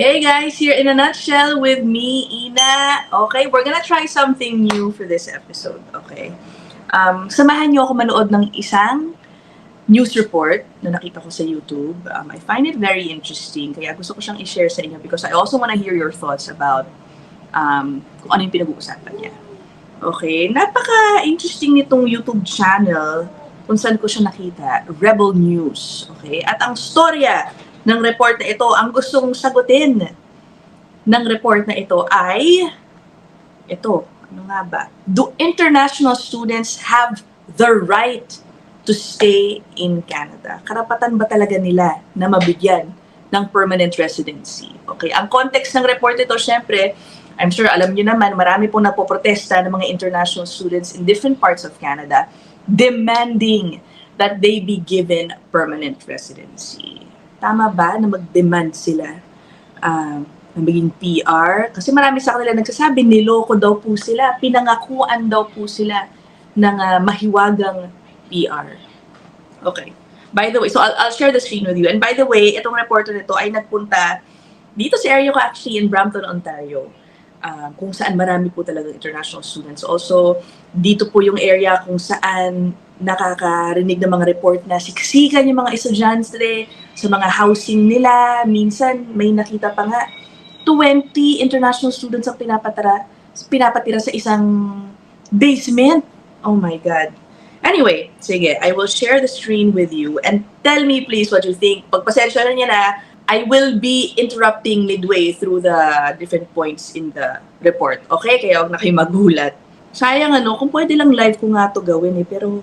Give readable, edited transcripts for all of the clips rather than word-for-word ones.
Hey guys, here in a nutshell with me, Ina. Okay, we're gonna try something new for this episode, okay? Samahan niyo ako manood ng isang news report na nakita ko sa YouTube. I find it very interesting, kaya gusto ko siyang i-share sa inyo because I also wanna hear your thoughts about kung ano yung pinag-uusapan niya. Okay, napaka-interesting nitong YouTube channel kung saan ko siya nakita, Rebel News. Okay, at ang storya ng report na ito, ang gustong sagutin ng report na ito ay, ito, ano nga ba? Do international students have the right to stay in Canada? Karapatan ba talaga nila na mabigyan ng permanent residency? Okay, ang context ng report ito, syempre, I'm sure alam niyo naman, marami pong napoprotesta ng mga international students in different parts of Canada demanding that they be given permanent residency. Tama ba na mag-demand sila na maging PR? Kasi marami sa kanila nagsasabi, niloko daw po sila, pinangakuan daw po sila ng mahiwagang PR. Okay. By the way, so I'll share the screen with you. And by the way, itong reporter nito ay nagpunta dito sa area ko actually in Brampton, Ontario. Kung saan marami po talaga international students. Also, dito po yung area kung saan nakakarinig ng mga report na siksikan yung mga estudyante sa mga housing nila. Minsan, may nakita pa nga, 20 international students ang pinapatira sa isang basement. Oh my God. Anyway, sige, I will share the screen with you and tell me please what you think. Pagpasensya na niya na, I will be interrupting midway through the different points in the report. Okay? Kaya huwag na kayo magulat. Sayang kung pwede lang live ko nga to gawin pero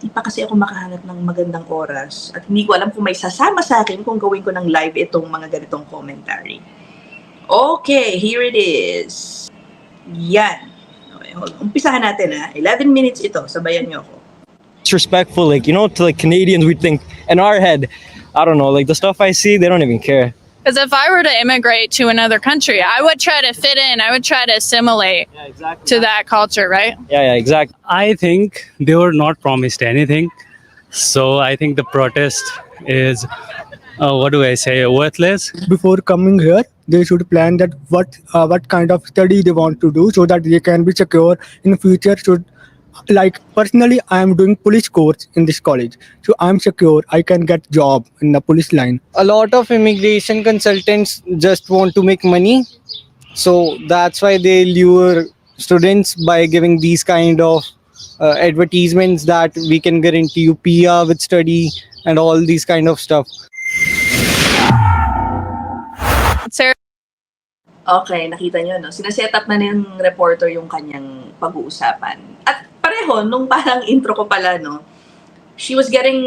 di pa kasi ako makahanap ng magandang oras. At hindi ko alam kung may sasama sa akin kung gawin ko ng live itong mga ganitong commentary. Okay, here it is. Yan. Okay, umpisahan natin 11 minutes ito. Sabayan niyo ako. Disrespectful, to Canadians, we think in our head, I don't know, the stuff I see, they don't even care. Because if I were to immigrate to another country, I would try to fit in. I would try to assimilate to that culture, right? Yeah, exactly. I think they were not promised anything. So I think the protest is, worthless. Before coming here, they should plan that what kind of study they want to do so that they can be secure in the future. Personally, I am doing police course in this college, so I'm secure. I can get job in the police line. A lot of immigration consultants just want to make money, so that's why they lure students by giving these kind of advertisements that we can guarantee you PR with study and all these kind of stuff. Sarah. Okay, nakita nyo, sinaset up na ng reporter yung kanyang pag-uusapan. At pareho, nung parang intro ko pala, she was getting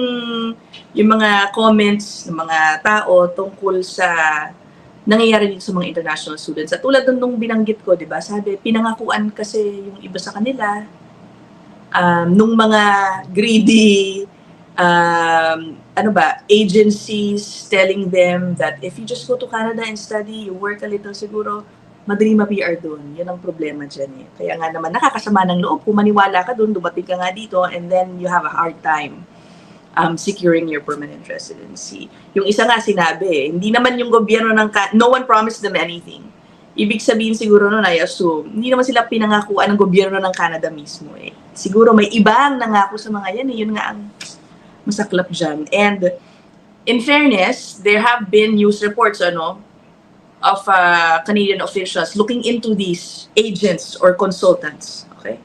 yung mga comments ng mga tao tungkol sa nangyayari dito sa mga international students. At tulad nung binanggit ko, di ba, sabi, pinangakuan kasi yung iba sa kanila, nung mga greedy agencies telling them that if you just go to Canada and study, you work a little, siguro madali ma-PR doon. Yun ang problema dyan. Kaya nga naman, nakakasama ng loob. Kung maniwala ka doon, dumating ka nga dito, and then you have a hard time securing your permanent residency. Yung isa nga sinabi, hindi naman yung gobyerno no one promised them anything. Ibig sabihin siguro nun, I assume, hindi naman sila pinangakuan ng gobyerno ng Canada mismo. Siguro may ibang nangako sa mga yan. Yun nga ang masaklap dyan. And in fairness, there have been news reports of Canadian officials looking into these agents or consultants. Okay.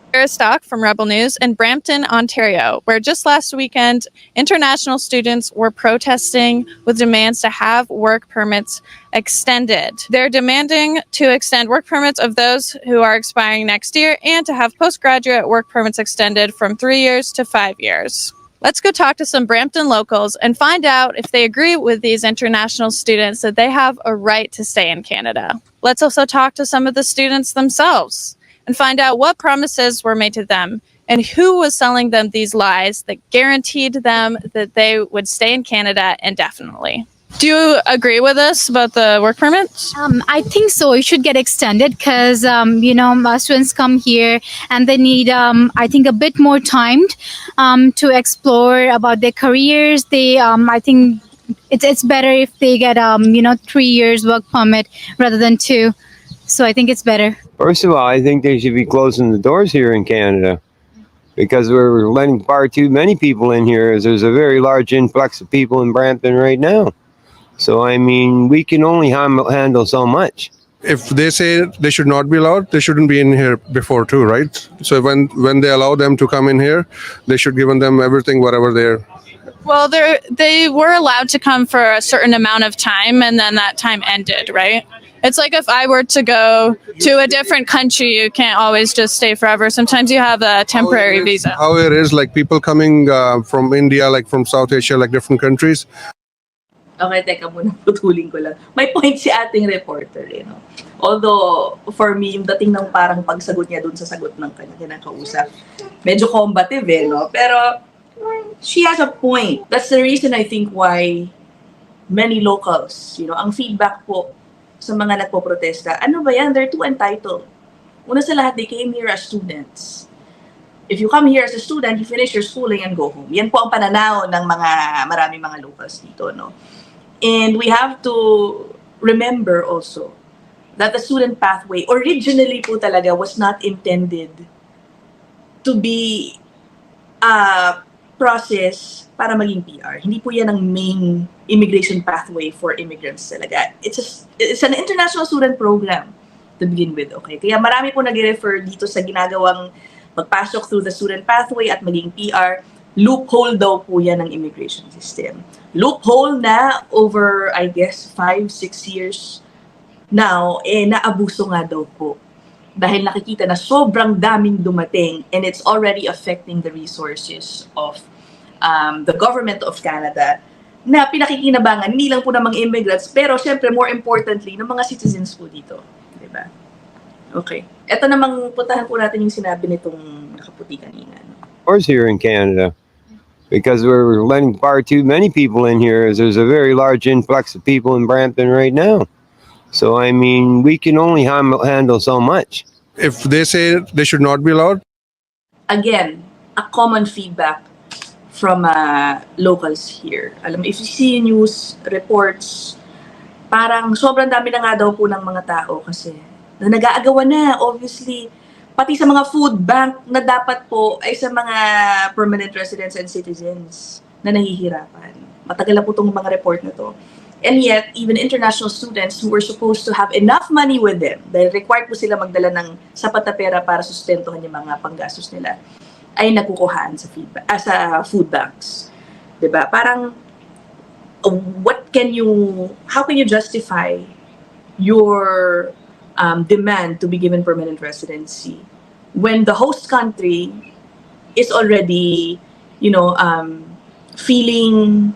Sarah Stock from Rebel News in Brampton, Ontario, where just last weekend, international students were protesting with demands to have work permits extended. They're demanding to extend work permits of those who are expiring next year and to have postgraduate work permits extended from 3 years to 5 years. Let's go talk to some Brampton locals and find out if they agree with these international students that they have a right to stay in Canada. Let's also talk to some of the students themselves and find out what promises were made to them and who was selling them these lies that guaranteed them that they would stay in Canada indefinitely. Do you agree with us about the work permits? I think so. It should get extended because, students come here and they need, I think, a bit more time to explore about their careers. I think it's better if they get 3 years work permit rather than 2. So I think it's better. First of all, I think they should be closing the doors here in Canada because we're letting far too many people in here. As there's a very large influx of people in Brampton right now. So I mean, we can only handle so much. If they say they should not be allowed, they shouldn't be in here before too, right? So when they allow them to come in here, they should give them everything, whatever they're. Well, they were allowed to come for a certain amount of time, and then that time ended, right? It's like if I were to go to a different country, you can't always just stay forever. Sometimes you have a temporary visa. How it is, like people coming from India, like from South Asia, like different countries. Okay, teka muna, putulin ko lang. May point si ating reporter, no? Although, for me, yung dating ng parang pagsagot niya dun sa sagot ng kanyang kausap, medyo combative, no? Pero, she has a point. That's the reason I think why many locals, ang feedback po sa mga nagpo-protesta, ano ba yan? They're too entitled. Una sa lahat, they came here as students. If you come here as a student, you finish your schooling and go home. Yan po ang pananaw ng maraming mga locals dito, no? And we have to remember also that the student pathway originally po talaga was not intended to be a process para maging PR. Hindi po yan ang main immigration pathway for immigrants talaga. It's an international student program to begin with, okay? Kaya marami po nag-refer dito sa ginagawang pagpasok through the student pathway at maging PR. Loophole daw po yan ng immigration system. Loophole na over, I guess, 5-6 years now, naabuso nga daw po. Dahil nakikita na sobrang daming dumating and it's already affecting the resources of the government of Canada na pinakikinabangan, hindi lang po ng mga immigrants, pero syempre, more importantly, ng mga citizens po dito. Diba? Okay. Ito namang puntahan po natin yung sinabi nitong nakaputi kanina. Doors here in Canada because we're letting far too many people in here. As there's a very large influx of people in Brampton right now. So I mean, we can only handle so much. If they say they should not be allowed. Again, a common feedback from locals here. Alam mo, if you see news reports, parang sobrang dami na nga daw po ng mga tao kasi na nag-aagawan na, obviously, pati sa mga food bank na dapat po ay sa mga permanent residents and citizens na nahihirapan. Matagal na po itong mga report na to. And yet, even international students who were supposed to have enough money with them, dahil required po sila magdala ng sapat na pera para sustentuhan yung mga panggastos nila, ay nakukuhaan sa food banks. Diba? Parang, how can you justify your demand to be given permanent residency when the host country is already, feeling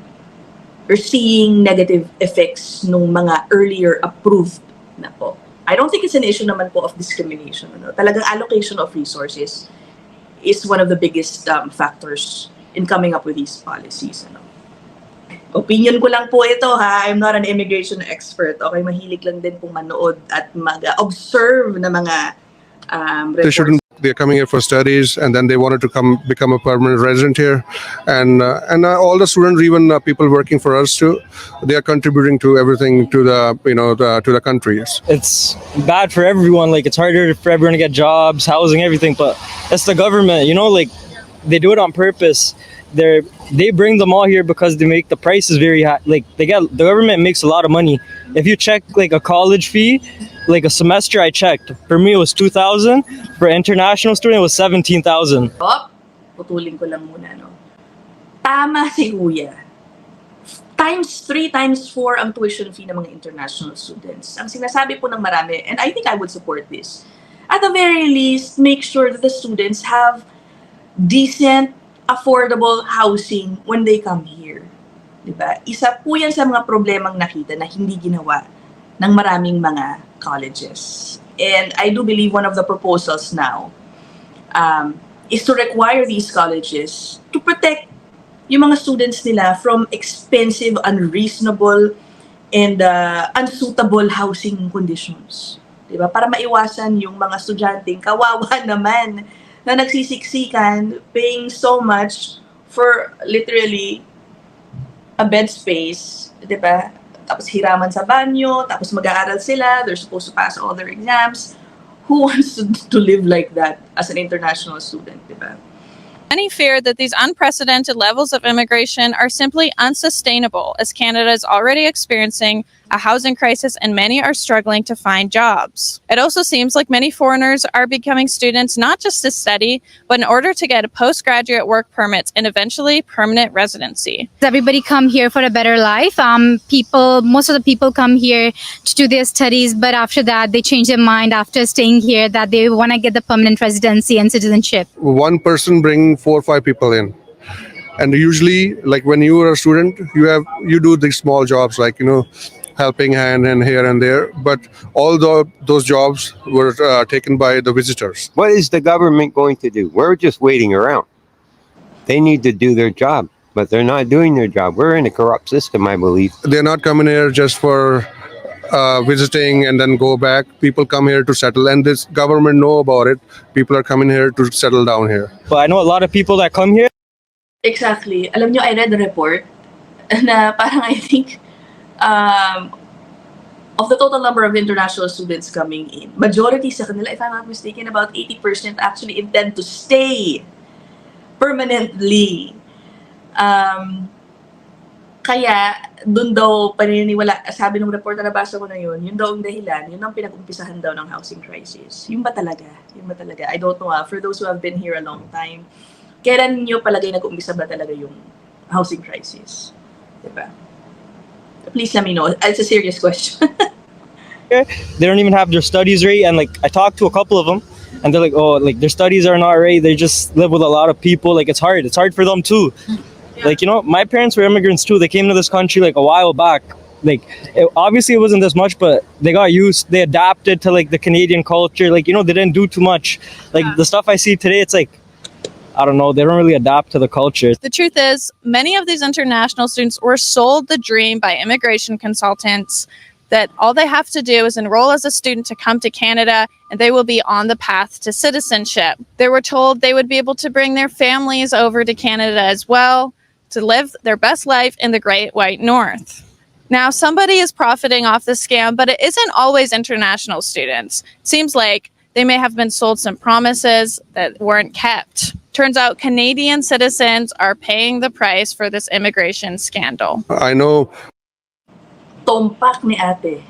or seeing negative effects nung mga earlier approved na po. I don't think it's an issue naman po of discrimination. Talagang allocation of resources is one of the biggest factors in coming up with these policies. Opinion ko lang po ito, ha. I'm not an immigration expert. Okay, mahilig lang din pong manood at mag-observe na mga reports. They're coming here for studies, and then they wanted to become a permanent resident here, and all the students, even people working for us too, they are contributing to everything to the to the country. Yes. It's bad for everyone. Like, it's harder for everyone to get jobs, housing, everything. But it's the government, like they do it on purpose. They bring them all here because they make the prices very high. Like, the government makes a lot of money. If you check like a college fee, like a semester, I checked. For me, it was 2,000. For international student, it was 17,000. Putulin ko lang muna, no? Tama si Kuya. Times 3, times 4 ang tuition fee ng mga international students. Ang sinasabi po ng marami, and I think I would support this, at the very least, make sure that the students have decent, affordable housing when they come here. Diba? Isa po yan sa mga problemang nakita na hindi ginawa ng maraming mga colleges. And I do believe one of the proposals now is to require these colleges to protect yung mga students nila from expensive, unreasonable, and unsuitable housing conditions. Diba? Para maiwasan yung mga estudyanteng kawawa naman na nagsisiksikan, paying so much for literally a bed space, di ba? Tapos hiraman sa banyo, tapos mag-aaral sila, they're supposed to pass all their exams. Who wants to live like that as an international student, di ba? Many fear that these unprecedented levels of immigration are simply unsustainable, as Canada is already experiencing a housing crisis and many are struggling to find jobs. It also seems like many foreigners are becoming students not just to study, but in order to get a postgraduate work permit and eventually permanent residency. Everybody come here for a better life. Most of the people come here to do their studies, but after that they change their mind after staying here that they want to get the permanent residency and citizenship. One person bring 4 or 5 people in, and usually, like when you are a student, you do these small jobs, like helping hand and here and there. But all those jobs were taken by the visitors. What is the government going to do? We're just waiting around. They need to do their job, but they're not doing their job. We're in a corrupt system, I believe. They're not coming here just for visiting and then go back. People come here to settle, and this government know about it. People are coming here to settle down here. But I know a lot of people that come here. Exactly. Alam nyo, I read the report na parang I think of the total number of international students coming in, majority sa kanila, if I'm not mistaken, about 80% actually intend to stay permanently. Kaya, dun daw paniniwala, sabi ng report na nabasa ko na yun daw ang dahilan, yun ang pinag-umpisahan daw ng housing crisis. Yun ba talaga? I don't know. For those who have been here a long time, kailan nyo palagay nag-umpisa ba talaga yung housing crisis? Diba? Please let me know. It's a serious question. They don't even have their studies right, and like I talked to a couple of them, and they're like, oh, like their studies are not right. They just live with a lot of people. Like it's hard for them too. Like, my parents were immigrants too. They came to this country like a while back. Like obviously it wasn't this much, but they got used, they adapted to like the Canadian culture. Like, they didn't do too much. Like the stuff I see today, it's like, I don't know, they don't really adapt to the culture. The truth is, many of these international students were sold the dream by immigration consultants that all they have to do is enroll as a student to come to Canada and they will be on the path to citizenship. They were told they would be able to bring their families over to Canada as well to live their best life in the Great White North. Now, somebody is profiting off the scam, but it isn't always international students. It seems like they may have been sold some promises that weren't kept. Turns out Canadian citizens are paying the price for this immigration scandal. I know. Tumpak ni ate.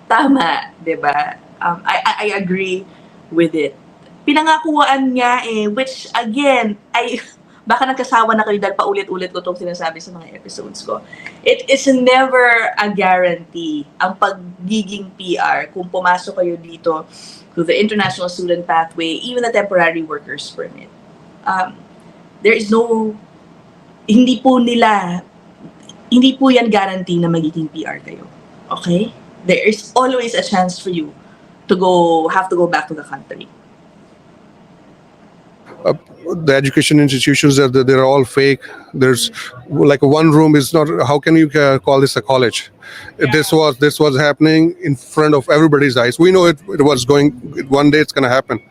Tama, di ba? I agree with it. Pinangakuan niya which again, baka nagkasawa na kayo dahil paulit-ulit ko itong sinasabi sa mga episodes ko. It is never a guarantee ang pagiging PR kung pumasok kayo dito to the international student pathway, even the temporary workers permit. There is no, hindi po yan guarantee na magiging PR kayo. Okay? There is always a chance for you to have to go back to the country. The education institutions, they're all fake. There's like one room is not. How can you call this a college? Yeah. This was happening in front of everybody's eyes. We know it was going. One day it's going to happen,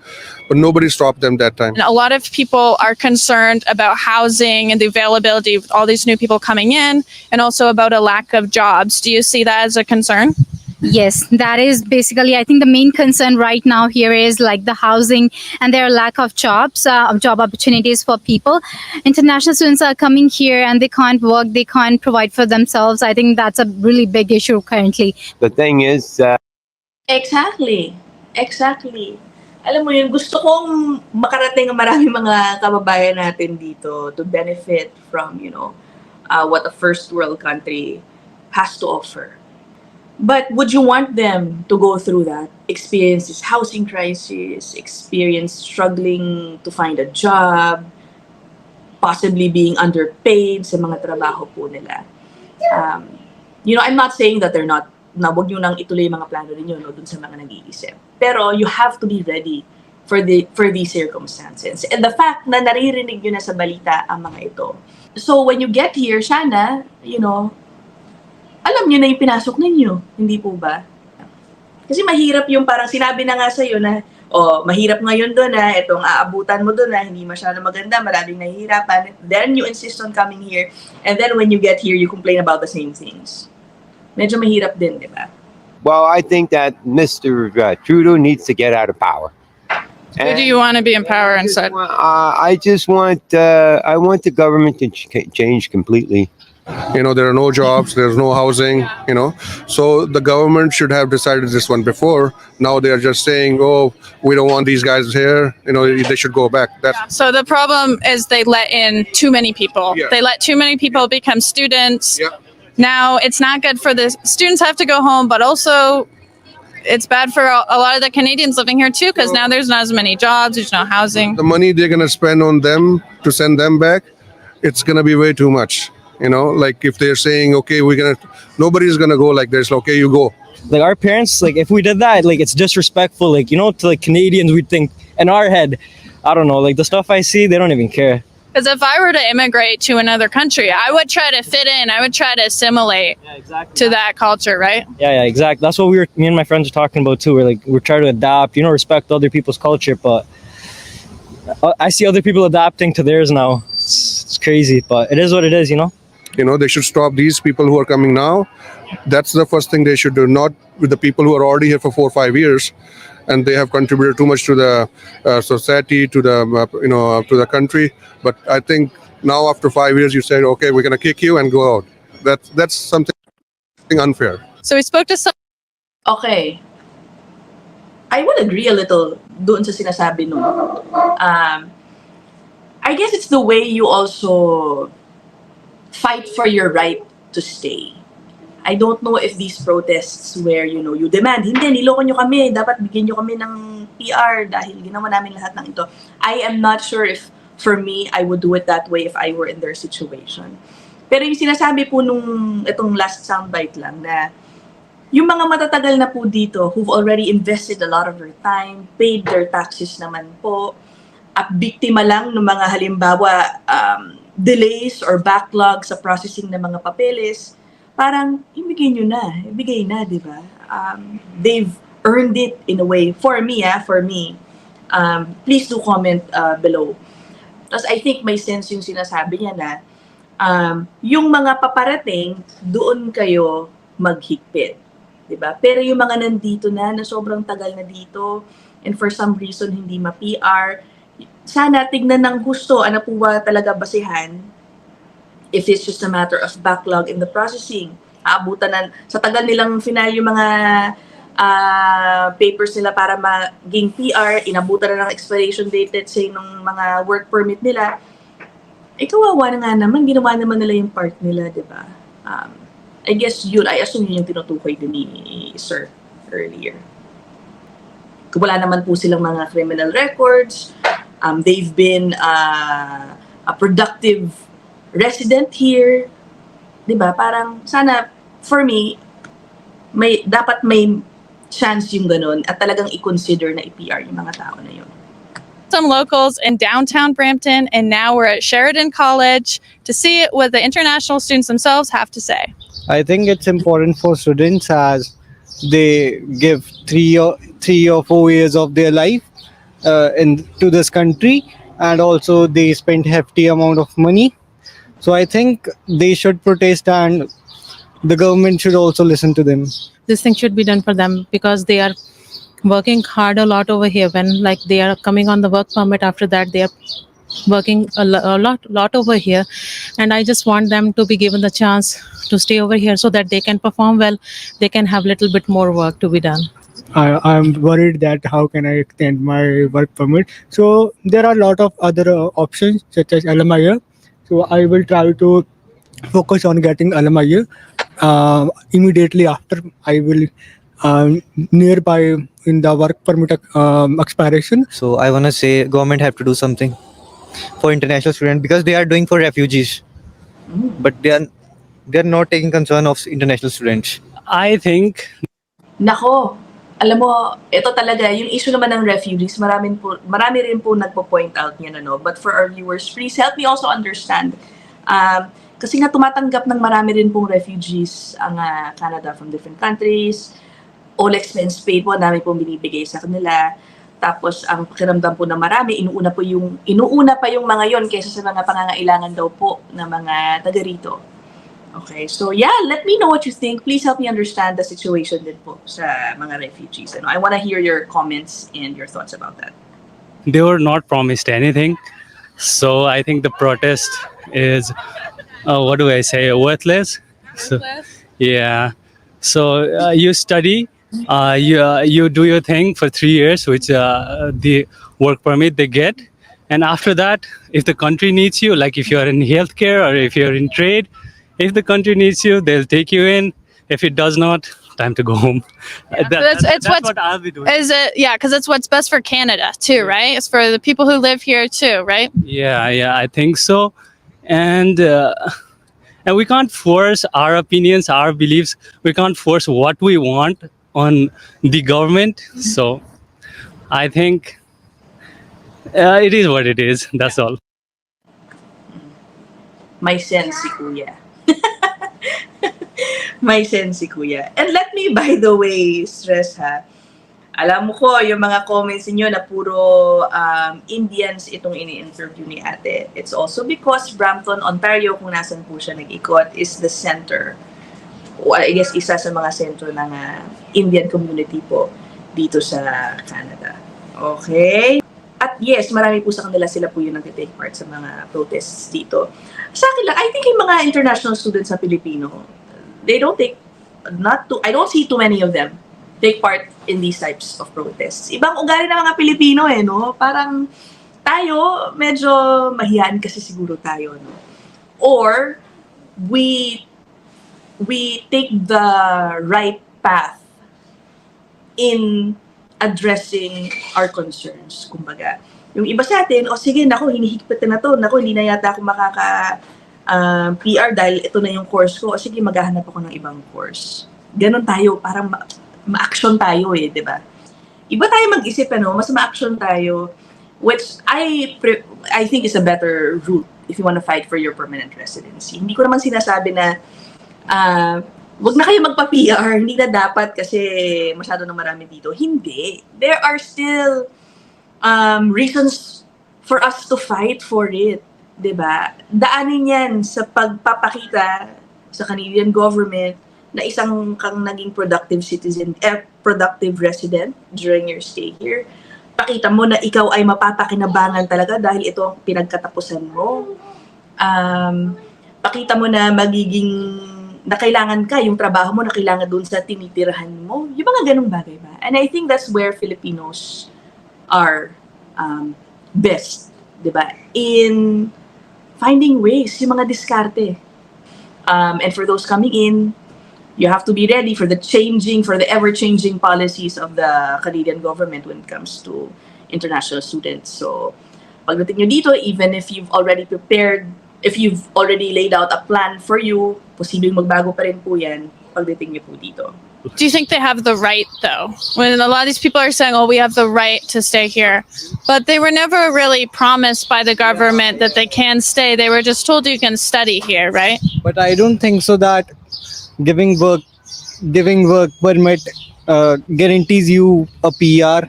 but nobody stopped them that time. And a lot of people are concerned about housing and the availability of all these new people coming in, and also about a lack of jobs. Do you see that as a concern? Yes, that is basically, I think the main concern right now here is like the housing and their lack of jobs, job opportunities for people. International students are coming here and they can't work, they can't provide for themselves. I think that's a really big issue currently. The thing is, Exactly. Alam mo yun, gusto kong makarating ang maraming mga kababayan natin dito to benefit from, what a first world country has to offer. But would you want them to go through that? Experience this housing crisis, experience struggling to find a job, possibly being underpaid sa mga trabaho po nila. I'm not saying that they're not, na wag nyo nang ituloy mga plano ninyo dun sa mga nag-iisip. Pero you have to be ready for these circumstances. And the fact na naririnig nyo na sa balita ang mga ito. So when you get here, sana, alam nyo na yung pinasok ninyo. Hindi po ba? Kasi mahirap yung parang sinabi na nga sa'yo na, o mahirap ngayon doon na itong aabutan mo doon na hindi masyado maganda, maraming nahihirapan, then you insist on coming here, and then when you get here, you complain about the same things. Medyo mahirap din, di ba? Well, I think that Mr. Trudeau needs to get out of power. Who do you want to be in power instead? I want the government to change completely. There are no jobs, there's no housing, so the government should have decided this one before. Now they are just saying, oh, we don't want these guys here, they should go back. So the problem is they let in too many people. Yeah. They let too many people become students. Yeah. Now it's not good for the students have to go home, but also it's bad for a lot of the Canadians living here too, because now there's not as many jobs, there's no housing. The money they're going to spend on them to send them back, it's going to be way too much. Like if they're saying, okay, nobody's going to go like this, okay, you go. Like our parents, like if we did that, like it's disrespectful, like, to like Canadians, we'd think in our head, I don't know, like the stuff I see, they don't even care. Because if I were to immigrate to another country, I would try to fit in. I would try to assimilate to that culture, right? Yeah, exactly. That's what me and my friends are talking about too. We're trying to adapt, respect other people's culture, but I see other people adapting to theirs now. It's crazy, but it is what it is, They should stop these people who are coming now. That's the first thing they should do, not with the people who are already here for 4 or 5 years, and they have contributed too much to the society, to the to the country. But I think now after 5 years, you say, okay, we're gonna kick you and go out. That's something unfair. So we spoke to some. Okay. I would agree a little doon sa sinasabi nun. I guess it's the way you also fight for your right to stay. I don't know if these protests where, you demand, hindi, niloko nyo kami, dapat bigyan nyo kami ng PR dahil ginawa namin lahat ng ito. I am not sure if, for me, I would do it that way if I were in their situation. Pero yung sinasabi po itong last soundbite lang na yung mga matatagal na po dito who've already invested a lot of their time, paid their taxes naman po, at biktima lang ng mga halimbawa delays or backlog sa processing ng mga papeles, parang ibigay na, di ba? They've earned it in a way. For me. Please do comment below. Tapos I think may sense yung sinasabi niya na yung mga paparating, doon kayo maghigpit. Diba? Pero yung mga nandito na sobrang tagal na dito, and for some reason hindi ma-PR, sana tignan ng gusto, ano po ba talaga basihan, if it's just a matter of backlog in the processing. Aabutan sa tagal nilang final yung mga papers nila para maging PR, inabutan na ng expiration date, let's say, ng mga work permit nila, kawawa na nga naman, ginawa naman nila yung part nila, di ba? I guess I assume yun yung tinutukoy din ni Sir earlier. Wala naman po silang mga criminal records. They've been a productive resident here. Diba? Parang sana, for me, dapat may chance yung ganun at talagang i-consider na i-PR yung mga tao na yun. Some locals in downtown Brampton, and now we're at Sheridan College to see what the international students themselves have to say. I think it's important for students as they give 3 or 4 years of their life to this country, and also they spend hefty amount of money. So I think they should protest, and the government should also listen to them. This thing should be done for them because they are working hard a lot over here. When they are coming on the work permit, after that they are working a lot over here, and I just want them to be given the chance to stay over here so that they can perform well. They can have little bit more work to be done. I'm worried that how can I extend my work permit. So there are a lot of other options such as LMIA. So I will try to focus on getting LMIA. Immediately after, I will nearby in the work permit expiration. So I want to say government have to do something for international students because they are doing for refugees, but they are not taking concern of international students. I think Nako, alam mo, ito talaga, yung issue naman ng refugees, marami rin po nagpo-point out niyan, but for our viewers, please help me also understand. Kasi nga tumatanggap ng marami rin pong refugees ang Canada from different countries. All expense paid po, dami pong binibigay sa kanila. Tapos ang pakiramdam po ng marami, inuuna pa yung mga yon kaysa sa mga pangangailangan daw po ng mga taga rito. Okay, so yeah, let me know what you think. Please help me understand the situation din po sa mga refugees. I want to hear your comments and your thoughts about that. They were not promised anything. So I think the protest is, what do I say, worthless. So, yeah. So you study, you do your thing for 3 years, which the work permit they get, and after that, if the country needs you, like if you're in healthcare or if you're in trade, if the country needs you, they'll take you in. If it does not, time to go home. It's what's- what I'll be doing. Is it? Yeah, because it's what's best for Canada too, right? It's for the people who live here too, right? Yeah, I think so. And we can't force our opinions, our beliefs. We can't force what we want on the government. So I think it is what it is. That's all. May sense si Kuya. May sense si Kuya. And let me, by the way, stress ha, alam mo ko, yung mga comments niyo na puro Indians itong ini-interview ni ate. It's also because Brampton, Ontario, kung nasan po siya nag-ikot, is the center. Well, I guess isa sa mga sentro ng Indian community po dito sa Canada. Okay? At yes, marami po sa kanila, sila po yung nag-take part sa mga protests dito. Sa akin lang, I think yung mga international students sa Pilipino, they don't take, I don't see too many of them take part in these types of protests. Ibang ugali ng mga Pilipino no? Parang tayo, medyo mahiyain kasi siguro tayo, no? Or, we take the right path in addressing our concerns, kumbaga. Yung iba sa atin, sige, naku, hinihigpit na to, naku, hindi na yata ako PR dahil ito na yung course ko, sige, maghahanap ako ng ibang course. Ganon tayo, parang ma-action tayo di ba? Iba tayo mag-isip, mas ma-action tayo, which I think is a better route if you want to fight for your permanent residency. Hindi ko naman sinasabi na wag na kayo magpa-PR, hindi na dapat kasi masyado na marami dito. Hindi. There are still reasons for us to fight for it. Diba? Daanin yan sa pagpapakita sa Canadian government na isang kang naging productive citizen, productive resident during your stay here. Pakita mo na ikaw ay mapapakinabangan talaga dahil ito ang pinagkatapusan mo. Pakita mo na na kailangan ka, yung trabaho mo na kailangan dun sa tinitirahan mo. Yung mga ganung bagay ba? And I think that's where Filipinos are best, di ba? In finding ways, yung mga diskarte. And for those coming in, you have to be ready for the ever-changing policies of the Canadian government when it comes to international students. So, pagdating nyo dito, even if you've already prepared, if you've already laid out a plan for you, posibleng magbago pa rin po yan pagdating nyo po dito. Do you think they have the right, though? When a lot of these people are saying, we have the right to stay here. But they were never really promised by the government that they can stay. They were just told you can study here, right? But I don't think so that giving work permit guarantees you a PR.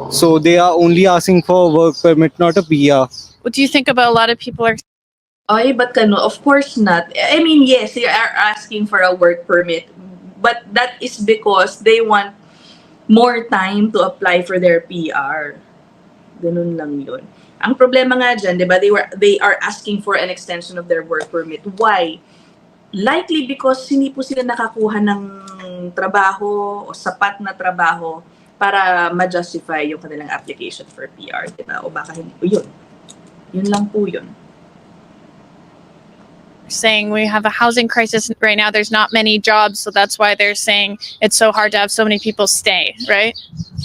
So they are only asking for a work permit, not a PR. What do you think about a lot of people are Ay, but of course not. I mean, yes, they are asking for a work permit, but that is because they want more time to apply for their PR. Ganun lang yun. Ang problema nga dyan, di ba, they are asking for an extension of their work permit. Why? Likely because hindi po sila nakakuha ng trabaho o sapat na trabaho para ma-justify yung kanilang application for PR, di ba? O baka hindi po yun. Yun lang po yun. saying we have a housing crisis right now? There's not many jobs, so that's why they're saying it's so hard to have so many people stay, right?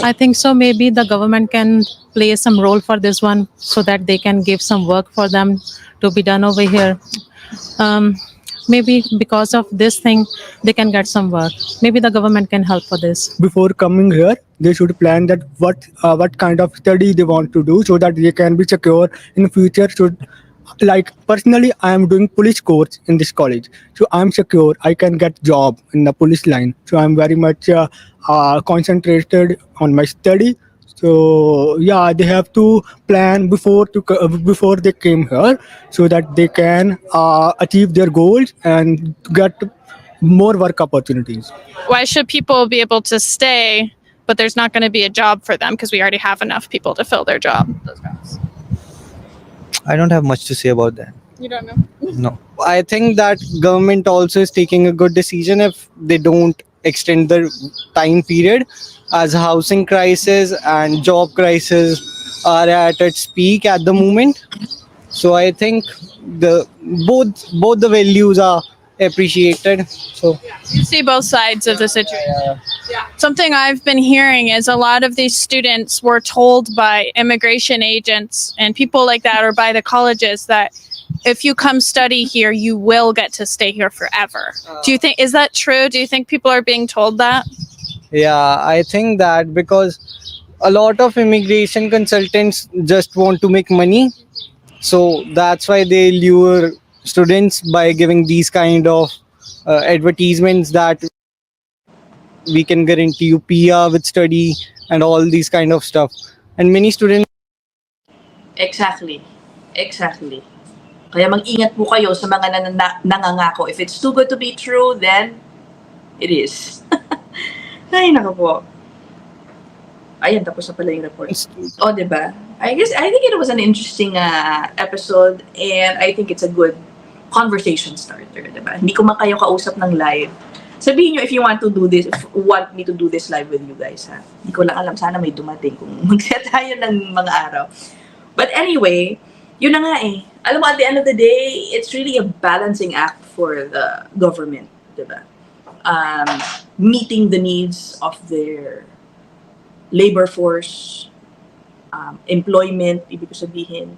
I think so. Maybe the government can play some role for this one so that they can give some work for them to be done over here. Maybe because of this thing, they can get some work. Maybe the government can help for this. Before coming here, they should plan that what kind of study they want to do so that they can be secure in future. Like personally, I am doing police course in this college, so I'm secure. I can get job in the police line. So I'm very much concentrated on my study. So yeah, they have to plan before they came here, so that they can achieve their goals and get more work opportunities. Why should people be able to stay, but there's not going to be a job for them because we already have enough people to fill those jobs? I don't have much to say about that. You don't know. No. I think that government also is taking a good decision if they don't extend the time period, as housing crisis and job crisis are at its peak at the moment. So I think the both the values are appreciated. So You see both sides of the situation. Something I've been hearing is a lot of these students were told by immigration agents and people like that, or by the colleges, that if you come study here, you will get to stay here forever. Do you think, is that true? Do you think people are being told that? yeah, I think that because a lot of immigration consultants just want to make money, so that's why they lure students by giving these kind of advertisements that we can guarantee you PR with study and all these kind of stuff. And many students Exactly. Exactly. Kaya mag-ingat po kayo sa mga nangangako. If it's too good to be true, then it is. Ay, nako po. Ayan, tapos na pala yung report. Oh, diba? I think it was an interesting episode, and I think it's a good conversation starter, diba? Hindi ko man kayo kausap ng live. Sabihin nyo if you want me to do this live with you guys, ha? Hindi ko lang alam, sana may dumating kung mag-set tayo ng mga araw. But anyway, yun na nga eh. Alam mo, at the end of the day, it's really a balancing act for the government, diba? Meeting the needs of their labor force, employment, ibig ko sabihin.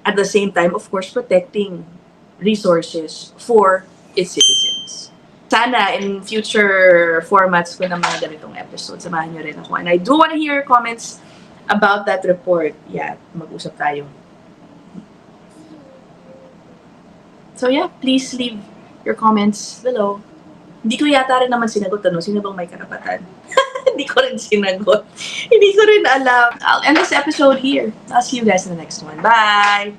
At the same time, of course, protecting resources for its citizens. Sana in future formats ko ng mga ganitong episodes, samahan nyo rin ako. And I do want to hear your comments about that report. Yeah, mag-usap tayo. So yeah, please leave your comments below. Hindi ko yata rin naman sinagot, sino bang may karapatan? Hindi ko rin sinagot. Hindi ko rin alam. I'll end this episode here. I'll see you guys in the next one. Bye!